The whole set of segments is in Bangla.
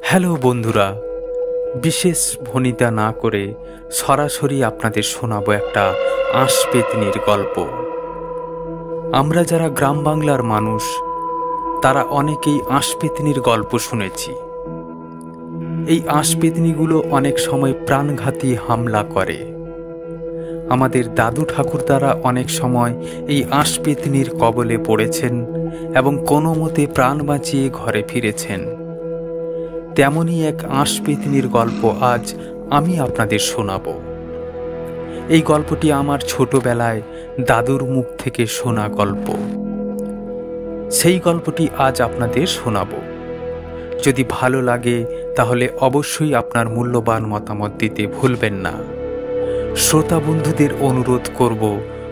হ্যালো বন্ধুরা, বিশেষ ভনিতা না করে সরাসরি আপনাদের শোনাবো একটা আঁশপেতনির গল্প। আমরা যারা গ্রাম বাংলার মানুষ তারা অনেকেই আঁশপেতনির গল্প শুনেছি। এই আঁশপেতনিগুলো অনেক সময় প্রাণঘাতী হামলা করে। আমাদের দাদু ঠাকুরদারা অনেক সময় এই আঁশপেতনির কবলে পড়েছেন এবং কোনো মতে প্রাণ বাঁচিয়ে ঘরে ফিরেছেন। তেমনই এক আঁশপেতনির গল্প আজ আমি আপনাদের শোনাব। এই গল্পটি আমার ছোটবেলায় দাদুর মুখ থেকে শোনা গল্প। সেই গল্পটি আজ আপনাদের শোনাব। যদি ভালো লাগে তাহলে অবশ্যই আপনার মূল্যবান মতামত দিতে ভুলবেন না। শ্রোতা বন্ধুদের অনুরোধ করব,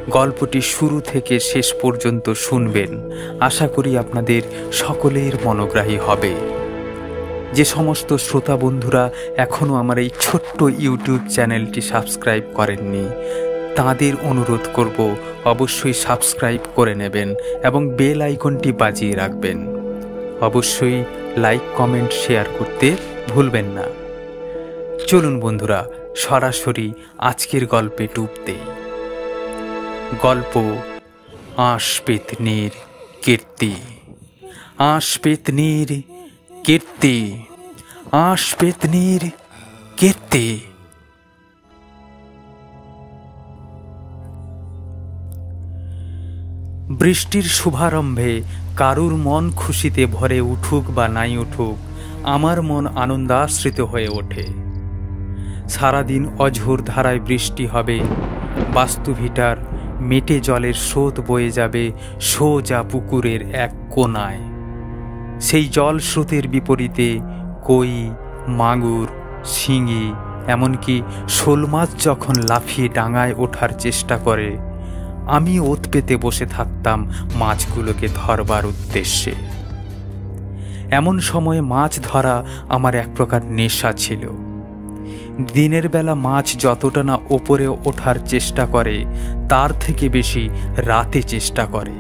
গল্পটি শুরু থেকে শেষ পর্যন্ত শুনবেন। আশা করি আপনাদের সকলের মনোগ্রাহী হবে। যে সমস্ত শ্রোতা বন্ধুরা এখনও আমার এই ছোট্ট ইউটিউব চ্যানেলটি সাবস্ক্রাইব করেননি, তাদের অনুরোধ করব অবশ্যই সাবস্ক্রাইব করে নেবেন এবং বেল আইকনটি বাজিয়ে রাখবেন। অবশ্যই লাইক, কমেন্ট, শেয়ার করতে ভুলবেন না। চলুন বন্ধুরা, সরাসরি আজকের গল্পে ডুব দেই। গল্প আঁশপেতনির কীর্তি। আঁশপেতনির কীর্তি, আঁশপেতনির কীর্তি। বৃষ্টির শুভারম্ভে কারুর মন খুশিতে ভরে উঠুক বা নাই উঠুক, আমার মন আনন্দাশ্রিত হয়ে ওঠে। সারাদিন অঝোর ধারায় বৃষ্টি হবে, বাস্তুভিটার মেটে জলের স্রোত বয়ে যাবে সোজা পুকুরের এক কোনায়। সেই জল স্রোতের বিপরীতে কই, মাগুর, শিঙি, এমনকি শোল মাছ যখন লাফিয়ে ডাঙায় ওঠার চেষ্টা করে, আমি ওত পেতে বসে থাকতাম মাছগুলোকে ধরবার উদ্দেশ্যে। এমন সময়ে মাছ ধরা আমার এক প্রকার নেশা ছিল। দিনের বেলা মাছ যতটা না ওপরে ওঠার চেষ্টা করে, তার থেকে বেশি রাতে চেষ্টা করে।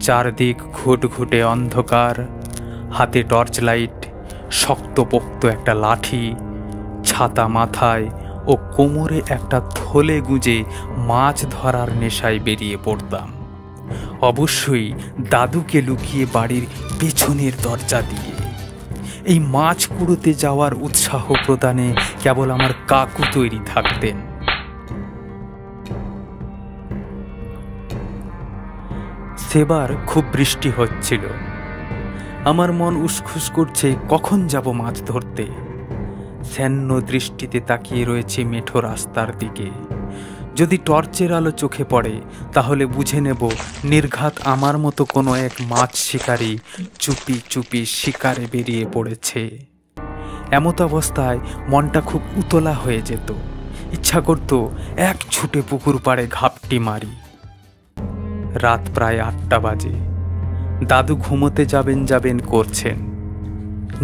চারদিক ঘুটঘুটে অন্ধকার, হাতে টর্চ লাইট, শক্তপোক্ত একটা লাঠি, ছাতা মাথায় ও কোমরে একটা থলে গুঁজে মাছ ধরার নেশায় বেরিয়ে পড়তাম। অবশ্যই দাদুকে লুকিয়ে বাড়ির পেছনের দরজা দিয়ে। এই মাছ কুড়োতে যাওয়ার উৎসাহ প্রদানে কেবল আমার কাকু তৈরি থাকতেন। সেবার খুব বৃষ্টি হচ্ছিল। আমার মন উসখুস করছে, কখন যাব মাছ ধরতে। শ্যান্য দৃষ্টিতে তাকিয়ে রয়েছে মেঠো রাস্তার দিকে। যদি টর্চের আলো চোখে পড়ে তাহলে বুঝে নেব নির্ঘাত আমার মতো কোনো এক মাছ শিকারী চুপি চুপি শিকারে বেরিয়ে পড়েছে। এমত অবস্থায় মনটা খুব উতলা হয়ে যেত। ইচ্ছা করত এক ছুটে পুকুর পাড়ে ঘাপটি মারি। রাত প্রায় 8টা বাজে। দাদু ঘুমোতে যাবেন করছেন।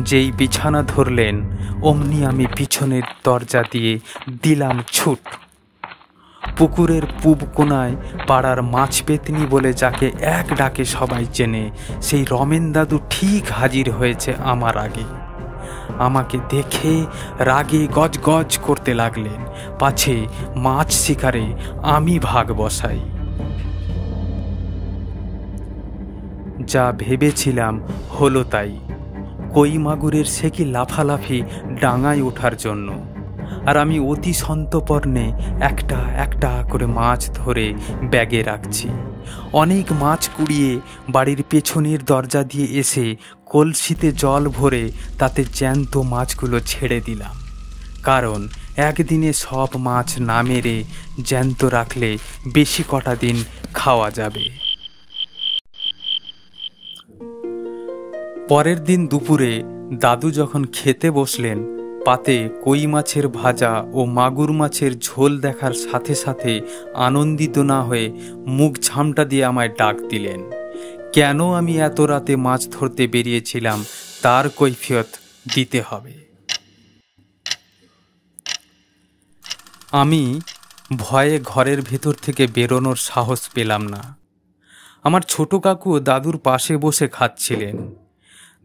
যেই বিছানা ধরলেন অমনি আমি পিছনের দরজা দিয়ে দিলাম ছুট। পুকুরের পূব কোনায় পাড়ার মাছপেতনি বলে যাকে এক ডাকে সবাই চেনে, সেই রমেন দাদু ঠিক হাজির হয়েছে আমার আগে। আমাকে দেখে রাগে গজগজ করতে লাগলেন, পাছে মাছ শিকারে আমি ভাগ বসাই। যা ভেবেছিলাম হলো তাই। কই মাগুরের সে কি লাফালাফি ডাঙায় ওঠার জন্য, আর আমি অতি সন্তর্পণে একটা একটা করে মাছ ধরে ব্যাগে রাখছি। অনেক মাছ কুড়িয়ে বাড়ির পেছনের দরজা দিয়ে এসে কলসিতে জল ভরে তাতে জ্যান্ত মাছগুলো ছেড়ে দিলাম। কারণ একদিনে সব মাছ না মেরে জ্যান্ত রাখলে বেশি কটা দিন খাওয়া যাবে। পরের দিন দুপুরে দাদু যখন খেতে বসলেন, পাতে কই মাছের ভাজা ও মাগুর মাছের ঝোল দেখার সাথে সাথে আনন্দিত না হয়ে মুখ ঝামটা দিয়ে আমায় ডাক দিলেন। কেন আমি এত রাতে মাছ ধরতে বেরিয়েছিলাম তার কৈফিয়ত দিতে হবে। আমি ভয়ে ঘরের ভেতর থেকে বেরোনোর সাহস পেলাম না। আমার ছোট কাকু দাদুর পাশে বসে খাচ্ছিলেন।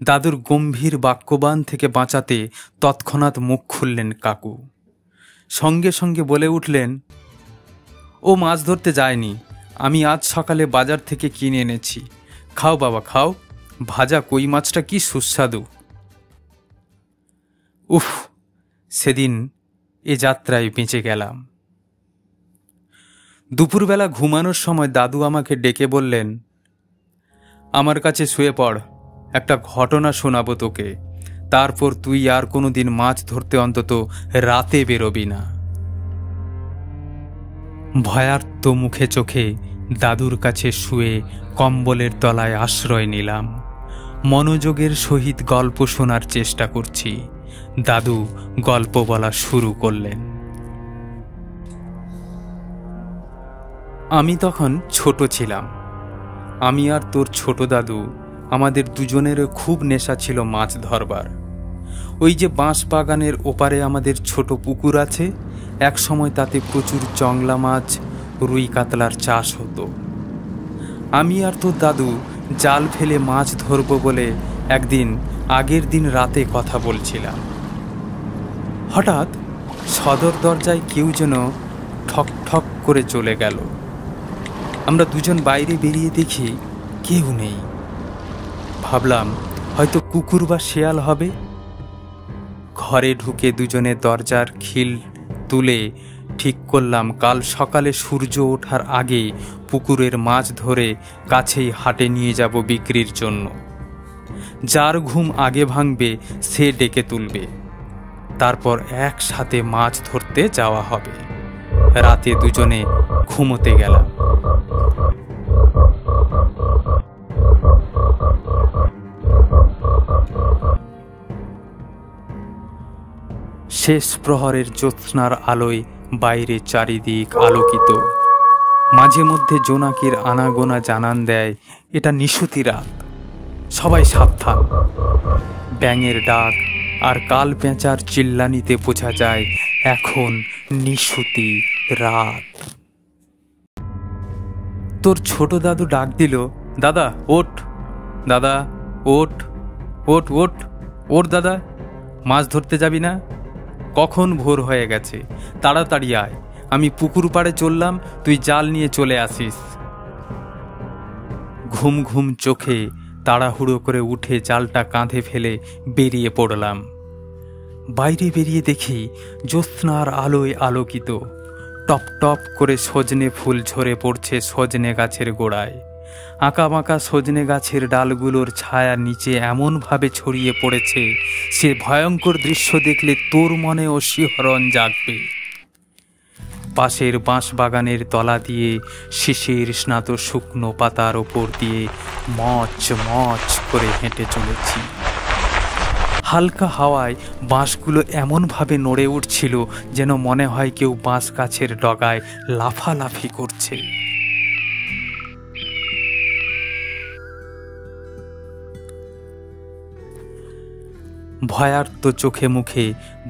দাদুর গম্ভীর বাক্যবাণ থেকে বাঁচাতে তৎক্ষণাৎ মুখ খুললেন কাকু। সঙ্গে সঙ্গে বলে উঠলেন, ও মাছ ধরতে যায়নি, আমি আজ সকালে বাজার থেকে কিনে এনেছি। খাও বাবা খাও, ভাজা কই মাছটা কি সুস্বাদু। উফ, সেদিন এ যাত্রায় বেঁচে গেলাম। দুপুরবেলা ঘুমানোর সময় দাদু আমাকে ডেকে বললেন, আমার কাছে শুয়ে পড়, একটা ঘটনা শোনাবো তোকে, তারপর তুই আর কোনোদিন মাছ ধরতে অন্তত রাতে বেরোবি না। ভয়ার্ত মুখে চোখে দাদুর কাছে শুয়ে কম্বলের তলায় আশ্রয় নিলাম। মনোযোগের সহিত গল্প শোনার চেষ্টা করছি। দাদু গল্প বলা শুরু করলেন। আমি তখন ছোট ছিলাম। আমি আর তোর ছোট দাদু, আমাদের দুজনের খুব নেশা ছিল মাছ ধরবার। ওই যে বাঁশ বাগানের ওপারে আমাদের ছোট পুকুর আছে, এক সময় তাতে প্রচুর চংলা মাছ, রুই কাতলার চাষ হতো। আমি আর তোর দাদু জাল ফেলে মাছ ধরব বলে একদিন আগের দিন রাতে কথা বলছিলাম। হঠাৎ সদর দরজায় কেউ যেন ঠক ঠক করে চলে গেল। আমরা দুজন বাইরে বেরিয়ে দেখি কেউ নেই। ভাবলাম হয়তো কুকুর বা শেয়াল হবে। ঘরে ঢুকে দুজনে দরজার খিল তুলে ঠিক করলাম কাল সকালে সূর্য ওঠার আগে পুকুরের মাছ ধরে কাছেই হাটে নিয়ে যাব বিক্রির জন্য। যার ঘুম আগে ভাঙবে সে ডেকে তুলবে, তারপর একসাথে মাছ ধরতে যাওয়া হবে। রাতে দুজনে ঘুমোতে গেলাম। শেষ প্রহরের জ্যোৎস্নার আলোয় বাইরে চারিদিক আলোকিত। মাঝে মধ্যে জোনাকির আনাগোনা জানান দেয় এটা নিশুতি রাত, সবাই সাবধান। ব্যাঙের ডাক আর কাল পেঁচার চিল্লানিতে বোঝা যায় এখন নিশুতি রাত। তোর ছোট দাদু ডাক দিল, দাদা ওঠ, দাদা ওঠ, ওঠ ওঠ, ওঠ দাদা, মাছ ধরতে যাবি না? কখন ভোর হয়ে গেছে, তাড়াতাড়ি আয়, আমি পুকুর পাড়ে চললাম, তুই জাল নিয়ে চলে আসিস। ঘুম ঘুম চোখে তাড়াহুড়ো করে উঠে জালটা কাঁধে ফেলে বেরিয়ে পড়লাম। বাইরে বেরিয়ে দেখি জ্যোৎস্নার আলোয় আলোকিত। টপ টপ করে সজনে ফুল ঝরে পড়ছে সজনে গাছের গোড়ায়। আঁকাবাঁকা সজনে গাছের ডালগুলোর ছায়া নিচে এমনভাবে ছড়িয়ে পড়েছে, সে ভয়ঙ্কর দৃশ্য দেখলে তোর মনেও শিহরণ জাগবে। পাশের বাঁশ বাগানের তলা দিয়ে শিশির স্নাত শুকনো পাতার ওপর দিয়ে মচ মচ করে হেঁটে চলেছি। হালকা হাওয়ায় বাঁশগুলো এমনভাবে নড়ে উঠছিল যেন মনে হয় কেউ বাঁশ গাছের ডগায় লাফালাফি করছে। ভয়ার্ত চোখে মুখে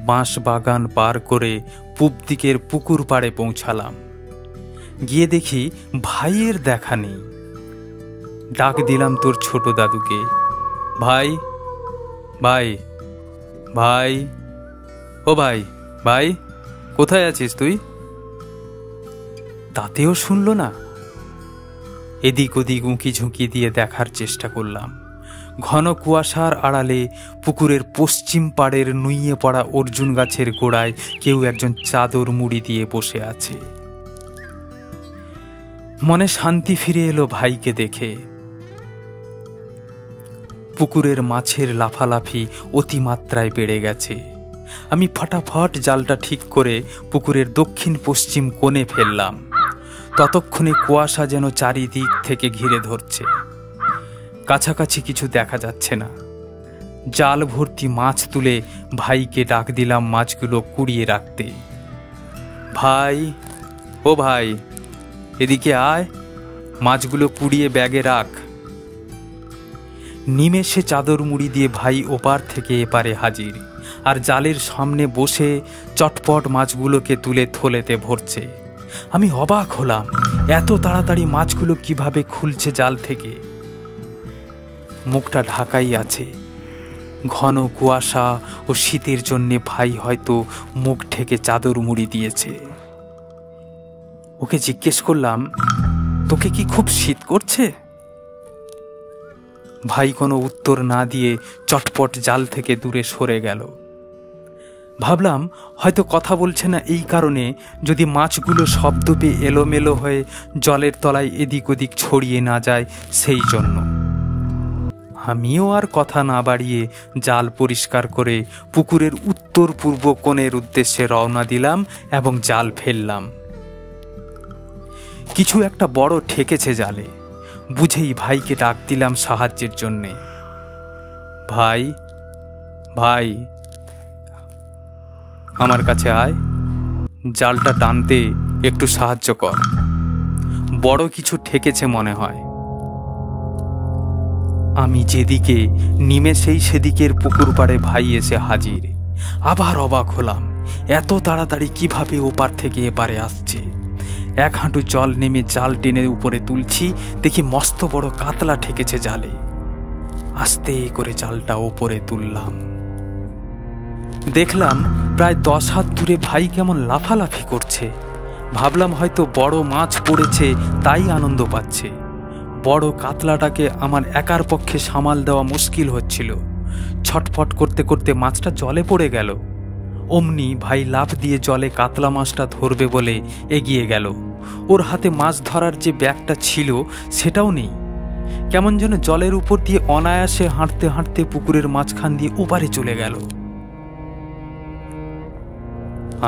বাঁশ বাগান পার করে পূব দিকের পুকুর পাড়ে পৌঁছালাম। গিয়ে দেখি ভাইয়ের দেখা নেই। ডাক দিলাম তোর ছোট দাদুকে, ভাই ভাই ভাই, ও ভাই ভাই, কোথায় আছিস তুই? তাতেও শুনল না। এদিক ওদিক উঁকি ঝুঁকি দিয়ে দেখার চেষ্টা করলাম। ঘন কুয়াশার আড়ালে পুকুরের পশ্চিম পাড়ের নুইয়ে পড়া অর্জুন গাছের গোড়ায় কেউ একজন চাদর মুড়ি দিয়ে বসে আছে। মনে শান্তি ফিরে এলো ভাইকে দেখে। পুকুরের মাছের লাফালাফি অতিমাত্রায় বেড়ে গেছে। আমি ফটাফট জালটা ঠিক করে পুকুরের দক্ষিণ পশ্চিম কোণে ফেললাম। ততক্ষণে কুয়াশা যেন চারিদিক থেকে ঘিরে ধরছে। কাছাকাছি কিছু দেখা যাচ্ছে না। জাল ভর্তি মাছ তুলে ভাইকে ডাক দিলাম মাছগুলো কুড়িয়ে রাখতে। ভাই, ও ভাই, এদিকে আয়, মাছগুলো কুড়িয়ে ব্যাগে রাখ। নিমেষে চাদর মুড়ি দিয়ে ভাই ওপার থেকে এপারে হাজির, আর জালের সামনে বসে চটপট মাছগুলোকে তুলে থলেতে ভরছে। আমি অবাক হলাম, এত তাড়াতাড়ি মাছগুলো কিভাবে খুলছে জাল থেকে। মুখটা ঢাকাই আছে, ঘন কুয়াশা ও শীতের জন্যে ভাই হয়তো মুখ ঢেকে চাদর মুড়ি দিয়েছে। ওকে জিজ্ঞেস করলাম, তোকে কি খুব শীত করছে? ভাই কোনো উত্তর না দিয়ে চটপট জাল থেকে দূরে সরে গেল। ভাবলাম হয়তো কথা বলছে না এই কারণে যদি মাছগুলো শব্দ পেয়ে এলোমেলো হয়ে জলের তলায় এদিক ওদিক ছড়িয়ে না যায় সেই জন্য। আমিও আর কথা না বাড়িয়ে জাল পরিষ্কার করে পুকুরের উত্তর পূর্ব কোণের উদ্দেশ্যে রওনা দিলাম এবং জাল ফেললাম। কিছু একটা বড় ঠেকেছে জালে। বুঝেই ভাইকে ডাক দিলাম সাহায্যের জন্যে। ভাই, ভাই, আমার কাছে আয়, জালটা টানতে একটু সাহায্য কর, বড় কিছু ঠেকেছে মনে হয়। আমি যেদিকে নিমেষেই সেদিকের পুকুর পাড়ে ভাই এসে হাজির। আবার অবাক হলাম, এত তাড়াতাড়ি কিভাবে ওপার থেকে এপারে আসছে। এক হাঁটু জল নেমে জাল টেনে উপরে তুলছি, দেখি মস্ত বড় কাতলা ঠেকেছে জালে। আস্তে করে জালটা ওপরে তুললাম। দেখলাম প্রায় 10 হাত দূরে ভাই কেমন লাফালাফি করছে। ভাবলাম হয়তো বড় মাছ পড়েছে তাই আনন্দ পাচ্ছে। বড় কাতলাটাকে আমার একার পক্ষে সামাল দেওয়া মুশকিল হচ্ছিল। ছটফট করতে করতে মাছটা জলে পড়ে গেল। অমনি ভাই লাফ দিয়ে জলে কাতলা মাছটা ধরবে বলে এগিয়ে গেল। ওর হাতে মাছ ধরার যে ব্যাগটা ছিল সেটাও নেই। কেমন যেন জলের উপর দিয়ে অনায়াসে হাঁটতে হাঁটতে পুকুরের মাঝখান দিয়ে ওপারে চলে গেল।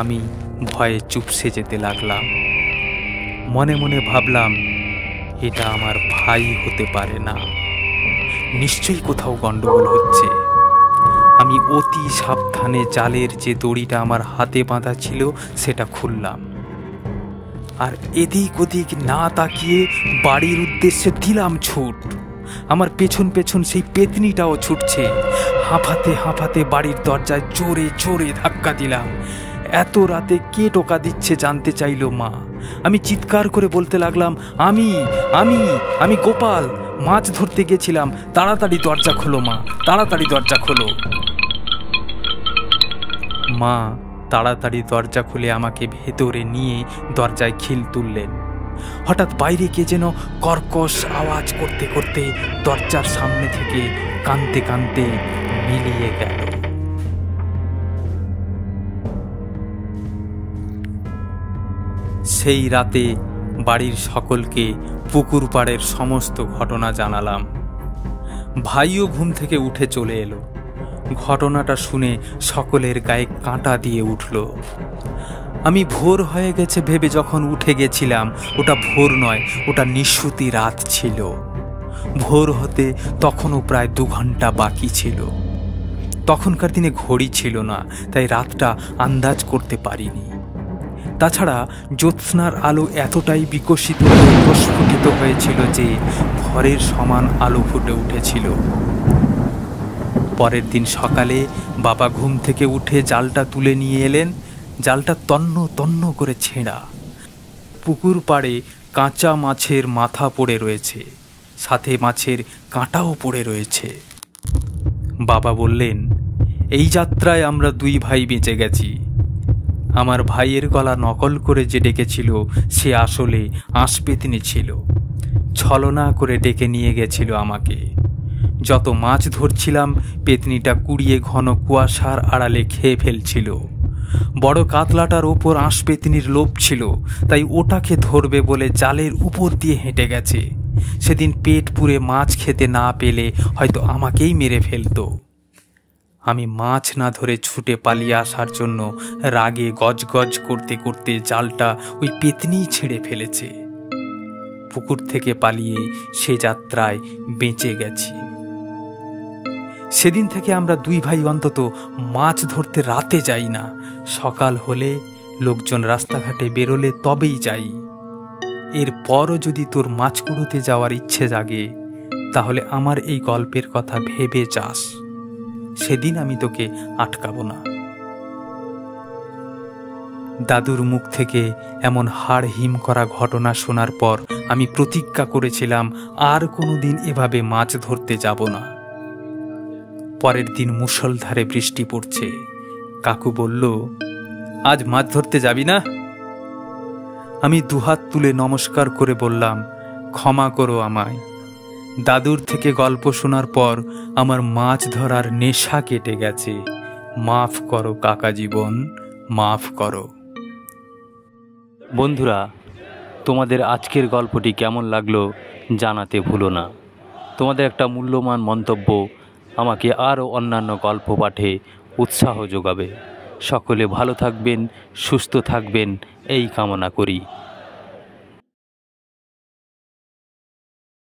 আমি ভয়ে চুপসে যেতে লাগলাম। মনে মনে ভাবলাম, এটা আমার ভাই হতে পারে না, নিশ্চয়ই কোথাও গন্ডগোল হচ্ছে। আমি অতি সাবধানে জালের যে দড়িটা আমার হাতে বাঁধা ছিল সেটা খুললাম, আর এদিক ওদিক না তাকিয়ে বাড়ির উদ্দেশ্যে দিলাম ছুট। আমার পেছন পেছন সেই পেতনিটাও ছুটছে। হাঁপাতে হাঁপাতে বাড়ির দরজায় জোরে জোরে ধাক্কা দিলাম। এত রাতে কে টোকা দিচ্ছে জানতে চাইল মা। আমি চিৎকার করে বলতে লাগলাম, আমি আমি আমি গোপাল, মাছ ধরতে গেছিলাম, তাড়াতাড়ি দরজা খোলো মা, তাড়াতাড়ি দরজা খোলো। মা তাড়াতাড়ি দরজা খুলে আমাকে ভেতরে নিয়ে দরজায় খিল তুললেন। হঠাৎ বাইরে কে যেন কর্কশ আওয়াজ করতে করতে দরজার সামনে থেকে কাঁদতে কাঁদতে মিলিয়ে গেল। সেই রাতে বাড়ির সকলকে পুকুর পাড়ের সমস্ত ঘটনা জানালাম। ভাইও ঘুম থেকে উঠে চলে এলো। ঘটনাটা শুনে সকলের গায়ে কাঁটা দিয়ে উঠল। আমি ভোর হয়ে গেছে ভেবে যখন উঠে গেছিলাম, ওটা ভোর নয়, ওটা নিশুতি রাত ছিল। ভোর হতে তখনও প্রায় 2 ঘন্টা বাকি ছিল। তখনকার দিনে ঘড়ি ছিল না, তাই রাতটা আন্দাজ করতে পারিনি। তাছাড়া জ্যোৎস্নার আলো এতটাই বিকশিত ও প্রস্ফুটিত হয়েছিল যে ভরের সমান আলো ফুটে উঠেছিল। পরের দিন সকালে বাবা ঘুম থেকে উঠে জালটা তুলে নিয়ে এলেন। জালটা তন্ন তন্ন করে ছেঁড়া। পুকুর পাড়ে কাঁচা মাছের মাথা পড়ে রয়েছে, সাথে মাছের কাঁটাও পড়ে রয়েছে। বাবা বললেন, এই যাত্রায় আমরা 2 ভাই বেঁচে গেছি। আমার ভাইয়ের গলা নকল করে যে ডেকেছিল সে আসলে আঁশপেতনি ছিল। ছলনা করে ডেকে নিয়ে গেছিল আমাকে। যত মাছ ধরছিলাম পেতনিটা কুড়িয়ে ঘন কুয়াশার আড়ালে খেয়ে ফেলছিল। বড় কাতলাটার ওপর আঁশপেতনির লোভ ছিল, তাই ওটাকে ধরবে বলে জালের উপর দিয়ে হেঁটে গেছে। সেদিন পেট পুরে মাছ খেতে না পেলে হয়তো আমাকেই মেরে ফেলতো। আমি মাছ না ধরে ছুটে পালিয়ে আসার জন্য রাগে গজগজ করতে করতে জালটা ওই পেতনিই ছেড়ে ফেলেছে। পুকুর থেকে পালিয়ে সে যাত্রায় বেঁচে গেছি। সেদিন থেকে আমরা 2 ভাই অন্তত মাছ ধরতে রাতে যাই না। সকাল হলে লোকজন রাস্তাঘাটে বেরোলে তবেই যাই। এরপরও যদি তোর মাছ কুড়োতে যাওয়ার ইচ্ছে জাগে তাহলে আমার এই গল্পের কথা ভেবে যাস। সেদিন আমি তোকে আটকাবো না। দাদুর মুখ থেকে এমন হাড় হিম করা ঘটনা শোনার পর আমি প্রতিজ্ঞা করেছিলাম আর কোনোদিন এভাবে মাছ ধরতে যাব না। পরের দিন মুষলধারে বৃষ্টি পড়ছে। কাকু বলল, আজ মাছ ধরতে যাবি না? আমি দুহাত তুলে নমস্কার করে বললাম, ক্ষমা করো আমায়। দাদুর থেকে গল্প শোনার পর আমার মাছ ধরার নেশা কেটে গেছে। মাফ করো কাকা জীবন, মাফ করো। বন্ধুরা, তোমাদের আজকের গল্পটি কেমন লাগলো জানাতে ভুলো না। তোমাদের একটা মূল্যবান মন্তব্য আমাকে আরও অন্যান্য গল্প পাঠে উৎসাহ যোগাবে। সকলে ভালো থাকবেন, সুস্থ থাকবেন এই কামনা করি।